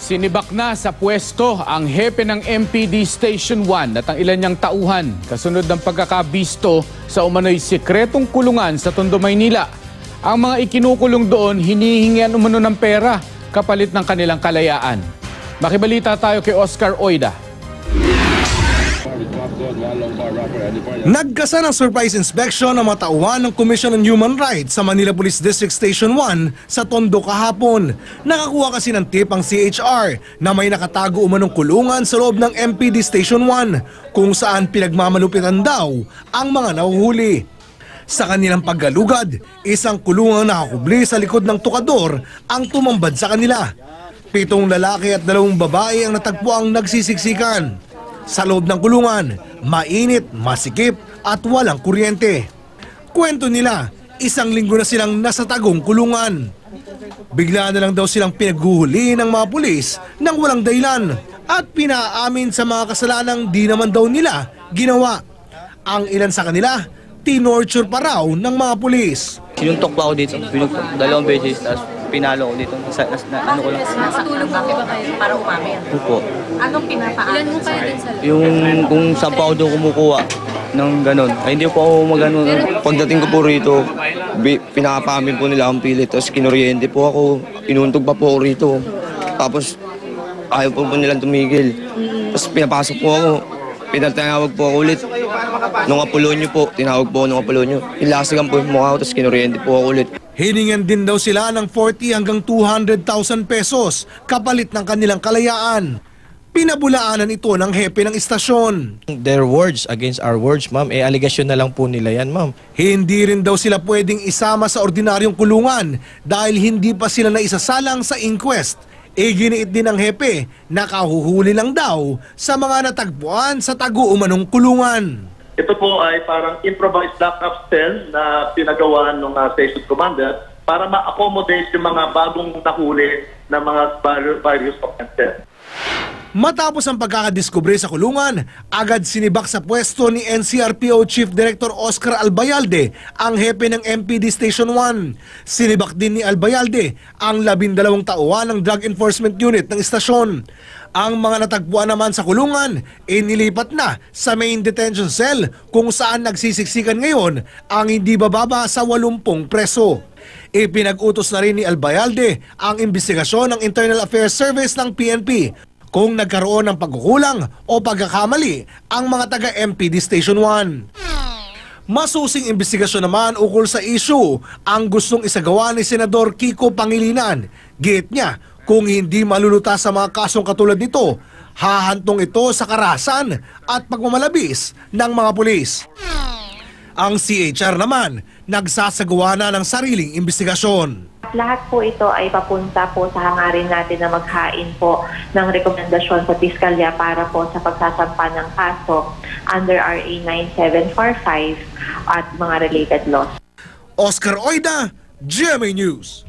Sinibak na sa pwesto ang hepe ng MPD Station 1 at ang ilan niyang tauhan kasunod ng pagkakabisto sa umano'y sikretong kulungan sa Tondo, Maynila. Ang mga ikinukulong doon hinihingian umano ng pera kapalit ng kanilang kalayaan. Makibalita tayo kay Oscar Oida. Nagkasa ng surprise inspection ng mga tauhan ng Commission on Human Rights sa Manila Police District Station 1 sa Tondo kahapon. Nakakuha kasi ng tip ang CHR na may nakatago umanong kulungan sa loob ng MPD Station 1 kung saan pinagmamalupitan daw ang mga nahuhuli. Sa kanilang paggalugad, isang kulungang nakakubli sa likod ng tukador ang tumambad sa kanila. 7 lalaki at 2 babae ang natagpuang nagsisiksikan. Sa loob ng kulungan, mainit, masikip at walang kuryente. Kwento nila, 1 linggo na silang nasa tagong kulungan. Bigla na lang daw silang pinaghuhuli ng mga pulis nang walang dahilan at pinaamin sa mga kasalanang di naman daw nila ginawa. Ang ilan sa kanila, tinorture pa raw ng mga pulis. Sinuntok pa ako dito, pinuntok 2 beses, tapos pinalo ko dito. Ano ko lang. Nakatulog ba kayo para umamin? Opo. Anong pinapaan? Ilan mo kayo din sa loob? Yung kung saan pa ako doon kumukuha ng ganon. Ay hindi po ako magano. Pagdating ko po rito, pinakapamin po nila akong pilit. Tapos kinuryente po ako, inuntog pa po ako rito. Tapos ayaw po nilang tumigil. Tapos pinapasok po ako. Pinatawag po ako ulit. Nung Apolonio po, tinawag po ako nung Apolonio. Ilasigan po yung mukha ko, tapos kinuryente po ako ulit. Hiningan din daw sila ng 40 hanggang 200,000 pesos kapalit ng kanilang kalayaan. Pinabulaanan ito ng hepe ng istasyon. Their words against our words, ma'am. Aligasyon na lang po nila yan, ma'am. Hindi rin daw sila pwedeng isama sa ordinaryong kulungan dahil hindi pa sila naisasalang sa inquest. Giniit din ng hepe na kahuhuli lang daw sa mga natagpuan sa tagu-umanong kulungan. Ito po ay parang improvised lock-up cell na pinagawa ng station commander para ma-accommodate yung mga bagong nahuli na mga various offenses. Matapos ang pagkakadiskubre sa kulungan, agad sinibak sa pwesto ni NCRPO Chief Director Oscar Albayalde ang hepe ng MPD Station 1. Sinibak din ni Albayalde ang 12 tauhan ng Drug Enforcement Unit ng istasyon. Ang mga natagpuan naman sa kulungan, inilipat na sa main detention cell kung saan nagsisiksikan ngayon ang hindi bababa sa 80 preso. Ipinag-utos na rin ni Albayalde ang investigasyon ng Internal Affairs Service ng PNP kung nagkaroon ng pagkukulang o pagkakamali ang mga taga-MPD Station 1. Masusing investigasyon naman ukol sa issue ang gustong isagawa ni Senador Kiko Pangilinan. Giit niya, kung hindi malulutas sa mga kasong katulad nito, hahantong ito sa karahasan at pagmamalabis ng mga pulis. Ang CHR naman, nagsasagawa na ng sariling investigasyon. Lahat po ito ay papunta po sa hangarin natin na maghain po ng rekomendasyon sa Piskalya para po sa pagsasampa ng kaso under RA 9745 at mga related laws. Oscar Oida, GMA News.